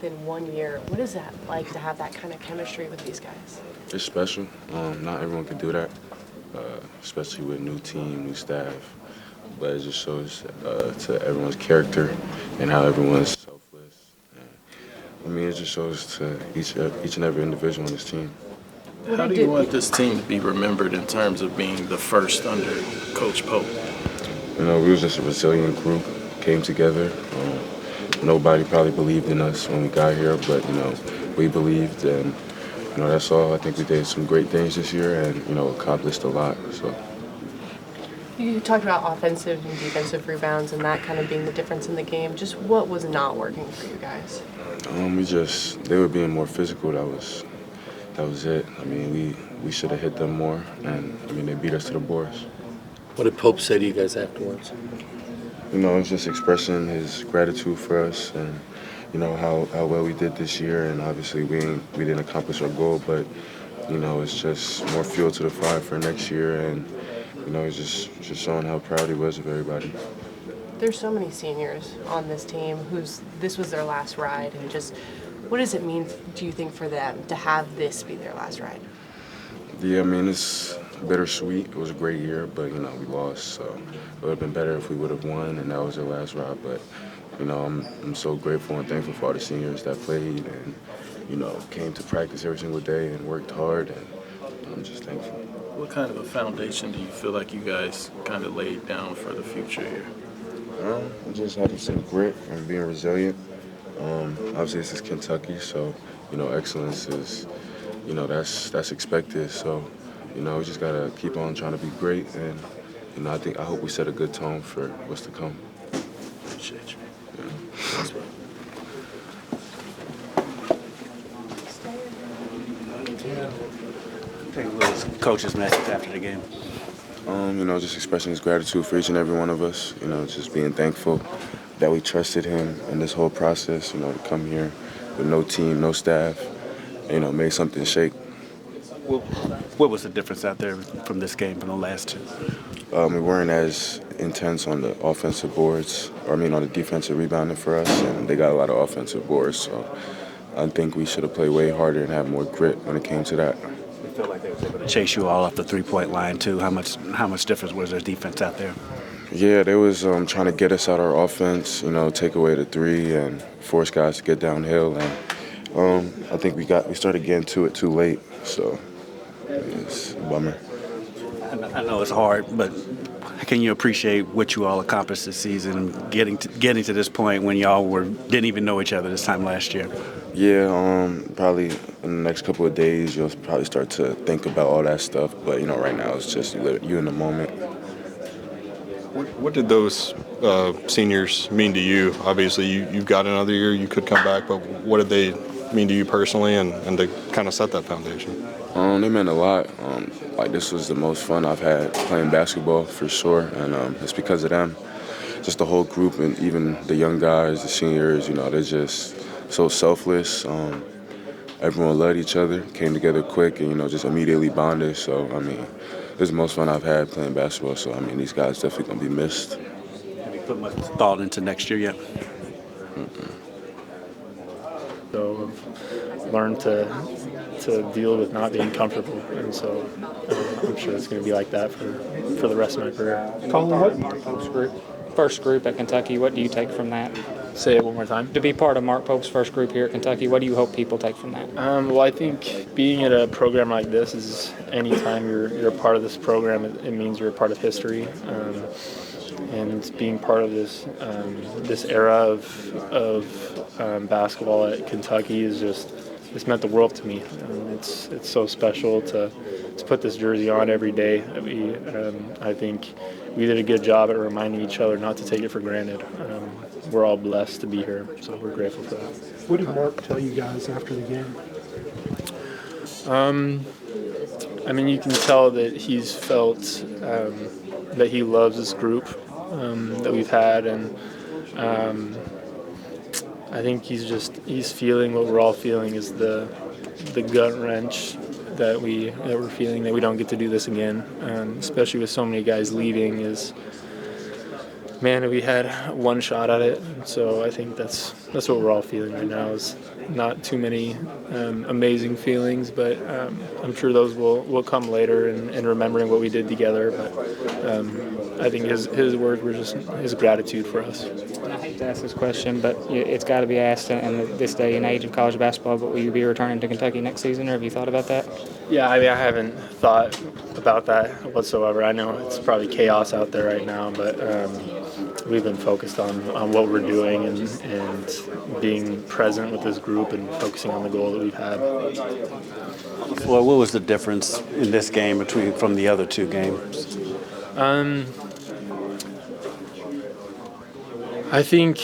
within 1 year. What is that like to have that kind of chemistry with these guys? It's special. Not everyone can do that, especially with new team, new staff. But it just shows to everyone's character and how everyone's selfless. It just shows to each and every individual on this team. How do you want this team to be remembered in terms of being the first under Coach Pope? We was just a resilient group, came together. Nobody probably believed in us when we got here, but, we believed, and, that's all. I think we did some great things this year and, accomplished a lot, so. You talked about offensive and defensive rebounds and that kind of being the difference in the game. Just what was not working for you guys? They were being more physical. That was it. We should have hit them more, and, they beat us to the boards. What did Pope say to you guys afterwards? It's just expressing his gratitude for us and, how well we did this year. And obviously we didn't accomplish our goal, but, it's just more fuel to the fire for next year. And, it's just showing how proud he was of everybody. There's so many seniors on this team this was their last ride. And just what does it mean, do you think, for them to have this be their last ride? Yeah, it's bittersweet. It was a great year, but, we lost. So it would have been better if we would have won, and that was their last ride. But, I'm so grateful and thankful for all the seniors that played and, came to practice every single day and worked hard, and I'm just thankful. What kind of a foundation do you feel like you guys kind of laid down for the future here? Just having some grit and being resilient. Obviously, this is Kentucky, so, excellence is, that's expected. So, we just got to keep on trying to be great, and, I hope we set a good tone for what's to come. Appreciate you. Yeah. What was Coach's message after the game? Just expressing his gratitude for each and every one of us. Just being thankful that we trusted him in this whole process. To come here with no team, no staff, make something shake. What was the difference out there from this game from the last two? We weren't as intense on the offensive boards, on the defensive rebounding for us, and they got a lot of offensive boards. So I think we should have played way harder and had more grit when it came to that. You felt like they was able to chase you all off the three-point line too. How much difference was their defense out there? Yeah, they was trying to get us out our offense, take away the three and force guys to get downhill. And I think we started getting to it too late, so it's a bummer. I know it's hard, but can you appreciate what you all accomplished this season, getting to this point when y'all didn't even know each other this time last year? Yeah, probably in the next couple of days you'll probably start to think about all that stuff. But right now it's just you in the moment. What did those seniors mean to you? Obviously, you've got another year, you could come back, but what did they mean to you personally and to kind of set that foundation? They meant a lot. This was the most fun I've had playing basketball for sure, and it's because of them. Just the whole group, and even the young guys, the seniors, they're just so selfless. Everyone loved each other, came together quick, and, just immediately bonded. So, this is the most fun I've had playing basketball. So, these guys definitely going to be missed. Have you put much thought into next year yet? So learned to deal with not being comfortable, and so I'm sure it's going to be like that for the rest of my career. Colin, Mark Pope's first group at Kentucky, what do you take from that? Say it one more time. To be part of Mark Pope's first group here at Kentucky, what do you hope people take from that? Well, I think being at a program like this is anytime you're a part of this program, it means you're a part of history. And being part of this era of basketball at Kentucky it's meant the world to me. It's so special to put this jersey on every day. I think we did a good job at reminding each other not to take it for granted. We're all blessed to be here, so we're grateful for that. What did Mark tell you guys after the game? You can tell that he's felt that he loves this group that we've had, and I think he's feeling what we're all feeling is the gut wrench that we're feeling that we don't get to do this again, especially with so many guys leaving. Man, we had one shot at it, so I think that's what we're all feeling right now. Is not too many amazing feelings, but I'm sure those will come later in remembering what we did together. But I think his words were just his gratitude for us. And I hate to ask this question, but it's got to be asked in this day and age of college basketball. But will you be returning to Kentucky next season, or have you thought about that? Yeah, I mean, I haven't thought about that whatsoever. I know it's probably chaos out there right now, but we've been focused on what we're doing and being present with this group and focusing on the goal that we've had. Well, what was the difference in this game from the other two games? I think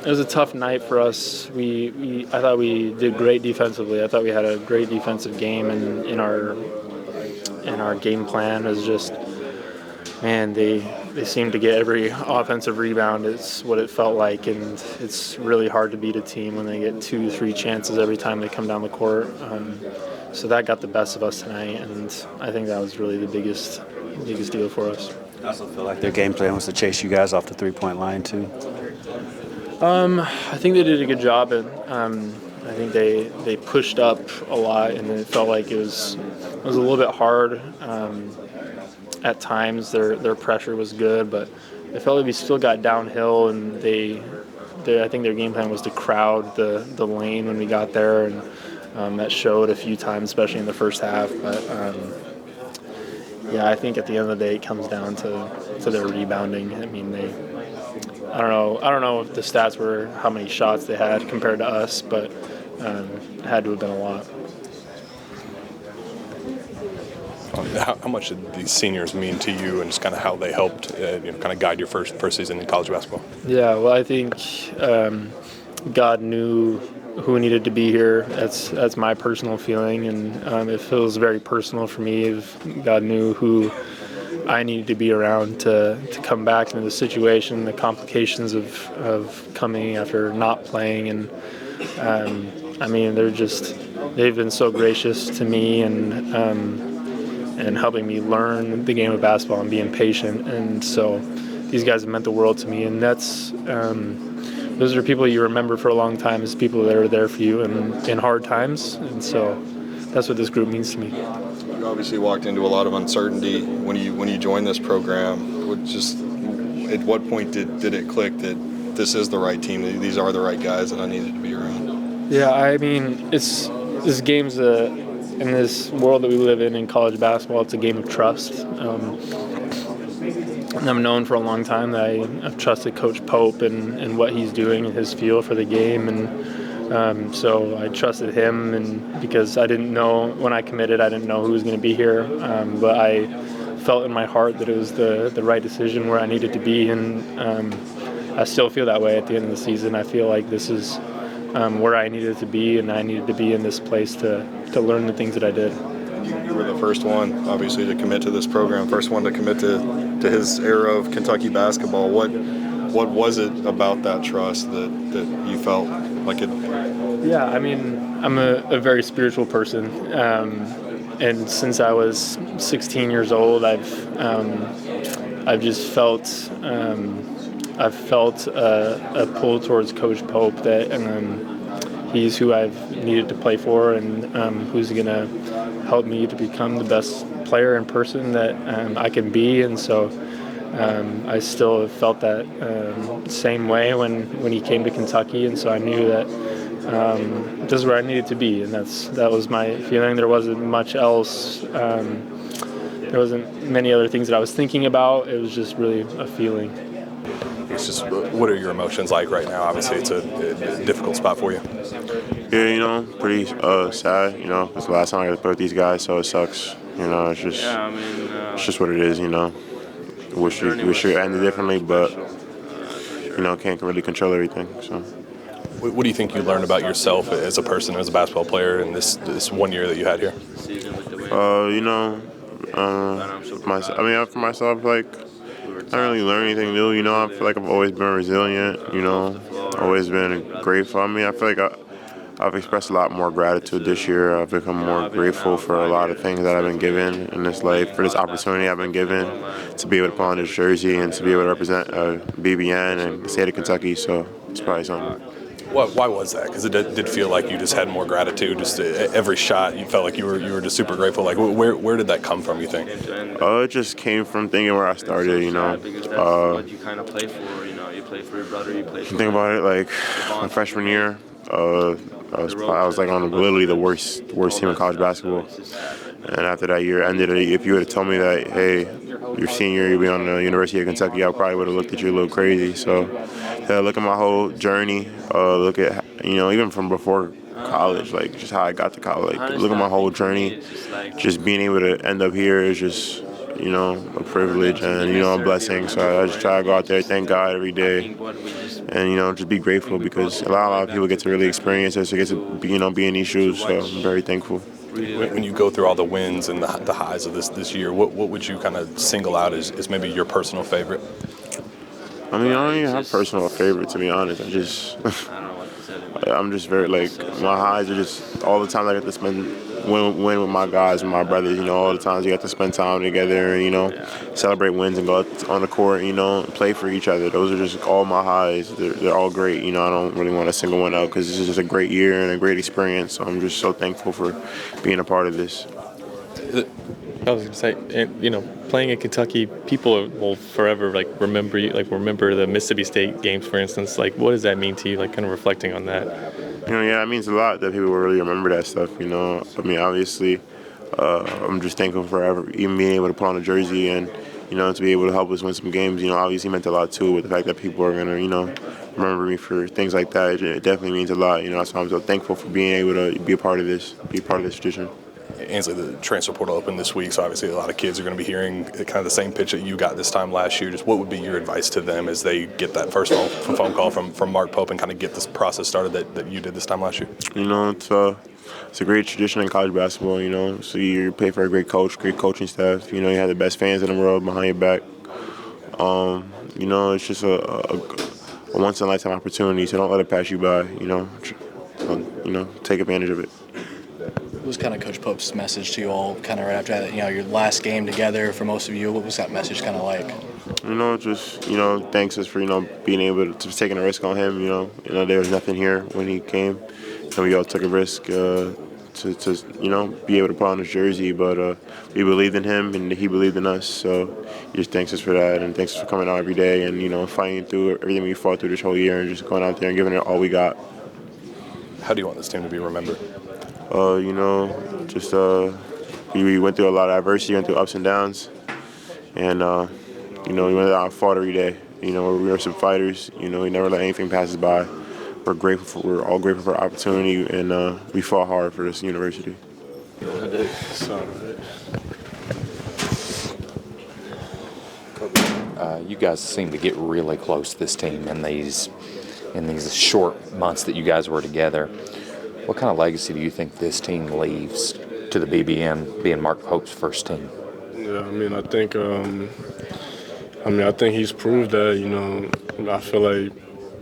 it was a tough night for us. I thought we did great defensively. I thought we had a great defensive game, and in our game plan was just, man, they seemed to get every offensive rebound. It's what it felt like, and it's really hard to beat a team when they get 2-3 chances every time they come down the court. So that got the best of us tonight, and I think that was really the biggest deal for us. I also feel like their game plan was to chase you guys off the three-point line too. I think they did a good job, and I think they pushed up a lot, and it felt like it was a little bit hard. At times, their pressure was good, but it felt like we still got downhill, and I think their game plan was to crowd the lane when we got there, and that showed a few times, especially in the first half. But yeah, I think at the end of the day, it comes down to their rebounding. I mean, I don't know if the stats were how many shots they had compared to us, but it had to have been a lot. How much did these seniors mean to you, and just kind of how they helped kind of guide your first season in college basketball? Yeah, well, I think God knew who needed to be here. That's my personal feeling, and it feels very personal for me. If God knew who I needed to be around to come back into the situation, the complications of coming after not playing, and I mean, they've been so gracious to me and helping me learn the game of basketball and being patient, and so these guys have meant the world to me, and that's those are people you remember for a long time as people that are there for you in hard times, and so that's what this group means to me. You obviously walked into a lot of uncertainty when you joined this program. At what point did it click that this is the right team, these are the right guys that I needed to be around? Yeah, I mean, this game's in this world that we live in college basketball, it's a game of trust. And I've known for a long time that I've trusted Coach Pope and what he's doing and his feel for the game, and so I trusted him, and because I didn't know when I committed, I didn't know who was going to be here, but I felt in my heart that it was the right decision where I needed to be, and I still feel that way at the end of the season. I feel like this is where I needed to be, and I needed to be in this place to learn the things that I did. You were the first one, obviously, to commit to this program, first one to commit to his era of Kentucky basketball. What was it about that trust that you felt like it? Yeah, I mean, I'm a very spiritual person, and since I was 16 years old, I've just felt a pull towards Coach Pope that he's who I've needed to play for, and who's going to help me to become the best player and person that I can be. And so I still felt that same way when he came to Kentucky, and so I knew that this is where I needed to be, and that was my feeling. There wasn't much else. There wasn't many other things that I was thinking about. It was just really a feeling. It's just, what are your emotions like right now? Obviously, it's a difficult spot for you. Yeah, pretty sad. It's the last time I got to play with these guys, so it sucks. It's just, it's just what it is. Wish it ended differently, but can't really control everything. So. What do you think you learned about yourself as a person, as a basketball player, in this 1 year that you had here? For myself, like, I don't really learn anything new. I feel like I've always been resilient. Always been grateful. I feel like I've expressed a lot more gratitude this year. I've become more grateful for a lot of things that I've been given in this life, for this opportunity I've been given to be able to put on this jersey and to be able to represent BBN and the state of Kentucky. So it's probably something. Why was that? Because it did feel like you just had more gratitude. Just every shot, you felt like you were just super grateful. Like, where did that come from, you think? It just came from thinking where I started, you know. What you kind of play for, you know, you play for your brother, you play for. Think about it, like my freshman year, I was like on literally the worst team in college basketball. And after that year ended, if you would have told me that, hey, your senior, you'll be on the University of Kentucky, I probably would have looked at you a little crazy. So look at my whole journey, look at, you know, even from before college, like just how I got to college, like look at my whole journey. Just being able to end up here is just, you know, a privilege and, you know, a blessing. So I just try to go out there, thank God every day, and, you know, just be grateful because a lot of people get to really experience this, get to, you know, be in these shoes. So I'm very thankful. When you go through all the wins and the highs of this year, what would you kind of single out as maybe your personal favorite? I mean, I don't even have personal favorite, to be honest. I'm just very, like, my highs are just all the time I get to win with my guys, with my brothers, you know, all the times you get to spend time together and, you know, celebrate wins and go out on the court, you know, and play for each other. Those are just all my highs. They're all great. You know, I don't really want to single one out because this is just a great year and a great experience. So I'm just so thankful for being a part of this. I was going to say, you know, playing in Kentucky, people will forever remember you, remember the Mississippi State games, for instance. Like, what does that mean to you? Like, kind of reflecting on that. You know, yeah, it means a lot that people will really remember that stuff. You know, I mean, obviously, I'm just thankful for even being able to put on a jersey and, you know, to be able to help us win some games. You know, obviously meant a lot too with the fact that people are gonna, you know, remember me for things like that. It definitely means a lot. You know, so I'm so thankful for being able to be a part of this tradition. Ainsley, the transfer portal opened this week, so obviously a lot of kids are going to be hearing kind of the same pitch that you got this time last year. Just what would be your advice to them as they get that first phone call from Mark Pope and kind of get this process started that you did this time last year? You know, it's a great tradition in college basketball, you know. So you play for a great coach, great coaching staff. You know, you have the best fans in the world behind your back. You know, it's just a once-in-a-lifetime opportunity, so don't let it pass you by, you know. Take advantage of it. What was kind of Coach Pope's message to you all kind of right after that, you know, your last game together for most of you? What was that message kind of like? You know, just, you know, thanks us for, you know, being able to taking a risk on him, you know. There was nothing here when he came. And we all took a risk to you know, be able to put on his jersey, but we believed in him and he believed in us. So just thanks us for that and thanks us for coming out every day and, you know, fighting through everything we fought through this whole year and just going out there and giving it all we got. How do you want this team to be remembered? You know, just we went through a lot of adversity, went through ups and downs, and you know, we went out and fought every day. You know, we were some fighters. You know, we never let anything pass us by. We're all grateful for the opportunity, and we fought hard for this university. You guys seem to get really close, this team, in these short months that you guys were together. What kind of legacy do you think this team leaves to the BBN, being Mark Pope's first team? Yeah, I mean, I think he's proved that. You know, I feel like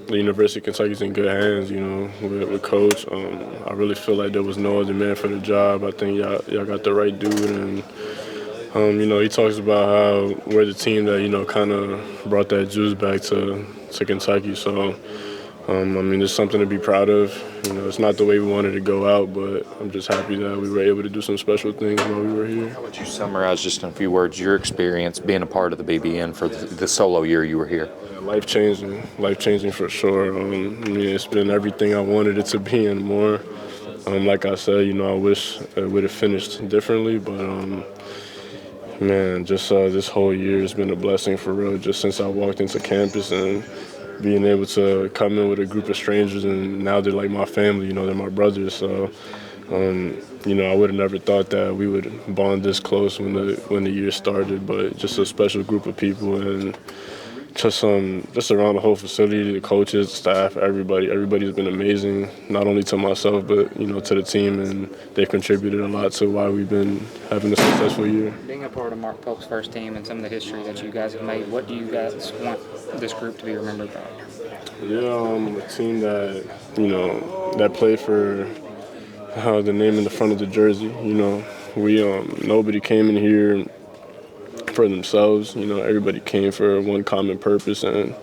the University of Kentucky's in good hands. You know, with Coach. I really feel like there was no other man for the job. I think y'all got the right dude, and you know, he talks about how we're the team that, you know, kind of brought that juice back to Kentucky. So. I mean, it's something to be proud of. You know, it's not the way we wanted to go out, but I'm just happy that we were able to do some special things while we were here. How would you summarize, just in a few words, your experience being a part of the BBN for the solo year you were here? Yeah, life-changing for sure. I mean, it's been everything I wanted it to be and more. Like I said, you know, I wish it would have finished differently, but man, just this whole year has been a blessing for real. Just since I walked into campus and being able to come in with a group of strangers, and now they're like my family, you know, they're my brothers. So, you know, I would have never thought that we would bond this close when the year started, but just a special group of people and just around the whole facility, the coaches, the staff, everybody's been amazing, not only to myself, but, you know, to the team, and they've contributed a lot to why we've been having a successful year. Being a part of Mark Pope's first team and some of the history that you guys have made, what do you guys want this group to be remembered by? Yeah, a team that, that play for the name in the front of the jersey. We nobody came in here for themselves. Everybody came for one common purpose, and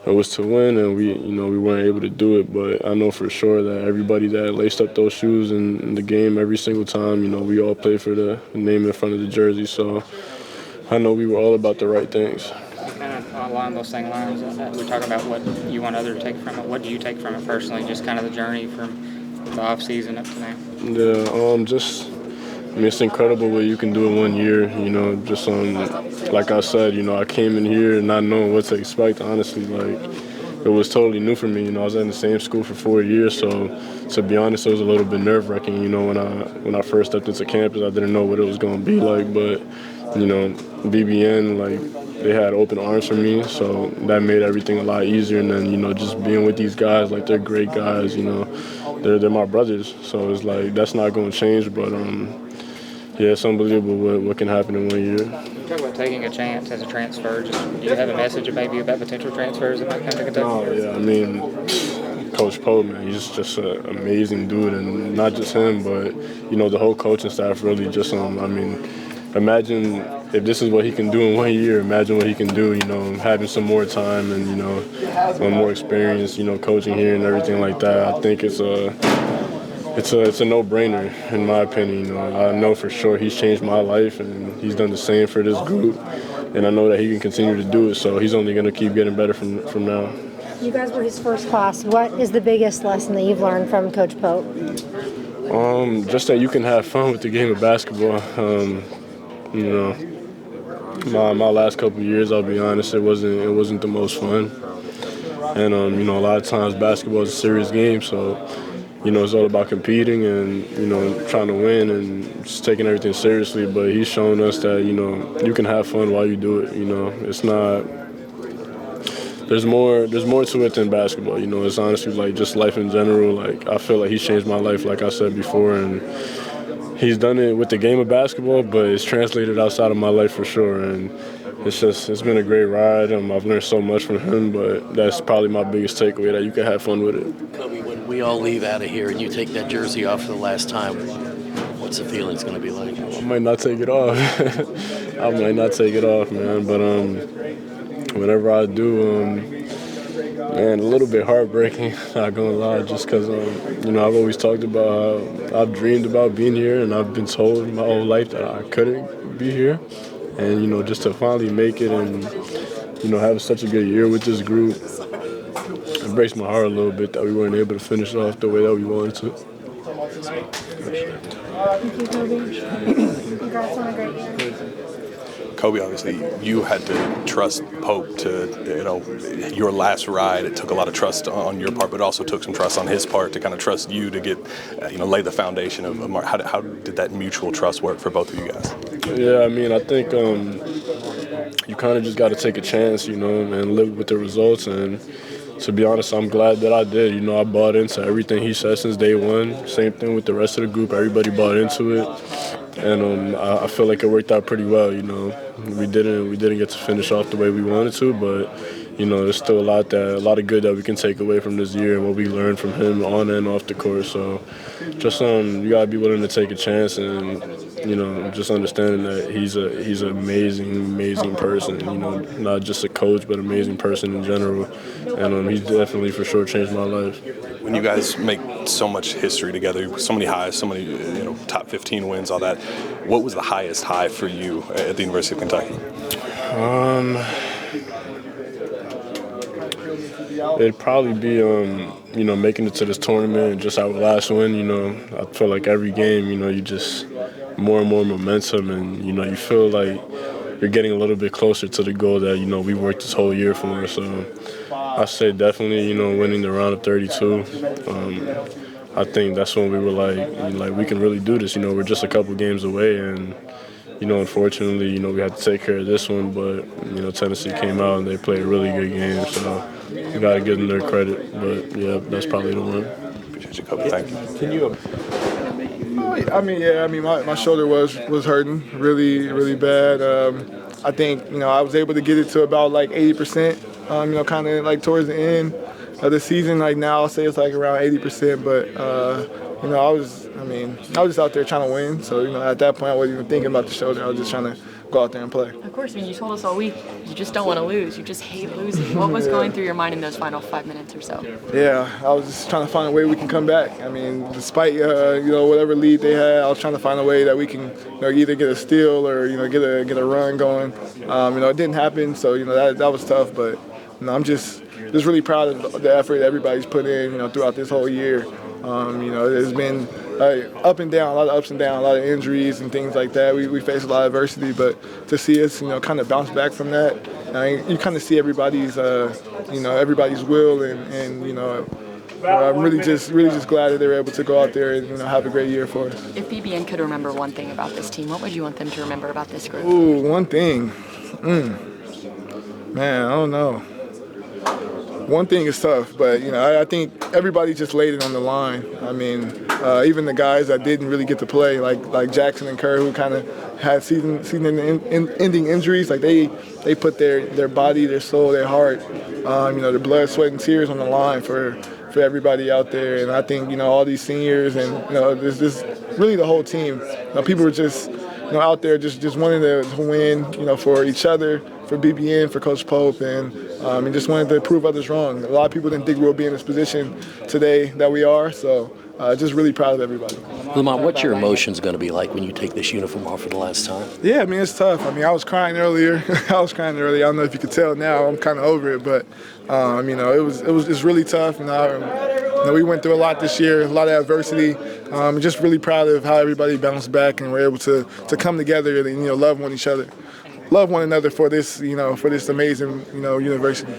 it was to win. And we weren't able to do it. But I know for sure that everybody that laced up those shoes in the game every single time, we all play for the name in front of the jersey. So I know we were all about the right things. Kind of along those same lines, we're talking about what you want others to take from it. What do you take from it personally? Just kind of the journey from the off season up to now. Yeah, it's incredible what you can do in 1 year. Just like I said, I came in here not knowing what to expect. Honestly, it was totally new for me. I was in the same school for 4 years, so to be honest, it was a little bit nerve-wracking. When I first stepped into campus, I didn't know what it was going to be like, but BBN, they had open arms for me, so that made everything a lot easier. And then, just being with these guys, they're great guys, they're my brothers. So it's that's not going to change, but yeah, it's unbelievable what can happen in 1 year. You talk about taking a chance as a transfer. Do you have a message maybe about potential transfers that might come to Kentucky? Oh, yeah, Coach Pope, man, he's just an amazing dude, and not just him, but, the whole coaching staff really just, imagine if this is what he can do in 1 year, imagine what he can do, having some more time and, more experience, coaching here and everything like that. I think it's a no-brainer, in my opinion. I know for sure he's changed my life, and he's done the same for this group, and I know that he can continue to do it, so he's only going to keep getting better from now. You guys were his first class. What is the biggest lesson that you've learned from Coach Pope? Just that you can have fun with the game of basketball. My last couple of years, I'll be honest, it wasn't the most fun. And a lot of times basketball is a serious game, so it's all about competing and trying to win and just taking everything seriously. But he's shown us that you can have fun while you do it. It's not. There's more to it than basketball. It's honestly just life in general. I feel like he's changed my life, like I said before, and he's done it with the game of basketball, but it's translated outside of my life for sure. And it's been a great ride. I've learned so much from him, but that's probably my biggest takeaway, that you can have fun with it. Kobe, when we all leave out of here and you take that jersey off for the last time, what's the feeling's going to be like? I might not take it off. I might not take it off, man. But whatever I do, man, a little bit heartbreaking, not gonna lie, just because, I've always talked about how I've dreamed about being here, and I've been told my whole life that I couldn't be here. And, just to finally make it and, have such a good year with this group, it breaks my heart a little bit that we weren't able to finish off the way that we wanted to. Thank you, Kobe. Congrats on a great year. Kobe, obviously, you had to trust Pope to, your last ride. It took a lot of trust on your part, but also took some trust on his part to kind of trust you to get, lay the foundation of Mark. How did that mutual trust work for both of you guys? Yeah, I think you kind of just got to take a chance, and live with the results. And to be honest, I'm glad that I did. I bought into everything he said since day one. Same thing with the rest of the group. Everybody bought into it. And I feel like it worked out pretty well. We didn't get to finish off the way we wanted to, but there's still a lot of good that we can take away from this year and what we learned from him on and off the court. So just you gotta be willing to take a chance and just understanding that he's an amazing person. Not just a coach, but amazing person in general. And he's definitely for sure changed my life. When you guys make so much history together, so many highs, so many top 15 wins, all that, what was the highest high for you at the University of Kentucky? It'd probably be making it to this tournament and just our last win. I feel like every game, you just more and more momentum, and you feel like you're getting a little bit closer to the goal that we worked this whole year for. So I say definitely winning the round of 32. I think that's when we were like we can really do this. We're just a couple games away, and unfortunately, we had to take care of this one. But Tennessee came out and they played a really good game, so you got to give them their credit. But yeah, that's probably the one. Appreciate you, Kobe. Thank you. Can you? My shoulder was hurting really bad. I think I was able to get it to about 80%. Kind of towards the end. of the season. Like now, I'll say it's like around 80%. But you know, I was just out there trying to win. So you know, at that point, I wasn't even thinking about the shoulder. I was just trying to go out there and play. Of course, I mean, you told us all week you just don't want to lose. You just hate losing. What was going through your mind in those final 5 minutes or so? Yeah, I was just trying to find a way we can come back. I mean, despite you know, whatever lead they had, I was trying to find a way that we can, you know, either get a steal or, you know, get a run going. You know, it didn't happen, so you know that was tough. But you know, I'm just really proud of the effort that everybody's put in, you know, throughout this whole year. You know, there's been up and down, a lot of ups and downs, a lot of injuries and things like that. We faced a lot of adversity, but to see us, you know, kind of bounce back from that, you kind of see everybody's, you know, everybody's will, and you know, I'm really just glad that they were able to go out there and, you know, have a great year for us. If BBN could remember one thing about this team, what would you want them to remember about this group? Ooh, one thing. Man, I don't know. One thing is tough, but you know, I think everybody just laid it on the line. I mean, even the guys that didn't really get to play, like Jackson and Kerr, who kind of had season-ending injuries, like they put their body, their soul, their heart, you know, their blood, sweat, and tears on the line for everybody out there. And I think, you know, all these seniors and, you know, this really the whole team. You know, people were just, you know, out there just wanting to win, you know, for each other, for BBN, for Coach Pope, and just wanted to prove others wrong. A lot of people didn't think we would be in this position today that we are, so just really proud of everybody. Lamont, what's your emotions going to be like when you take this uniform off for the last time? Yeah, I mean, it's tough. I mean, I was crying earlier. I don't know if you could tell now. I'm kind of over it, but you know, it's really tough. And you know, we went through a lot this year, a lot of adversity. Just really proud of how everybody bounced back and were able to come together and, you know, love one another for this, you know, for this amazing, you know, university.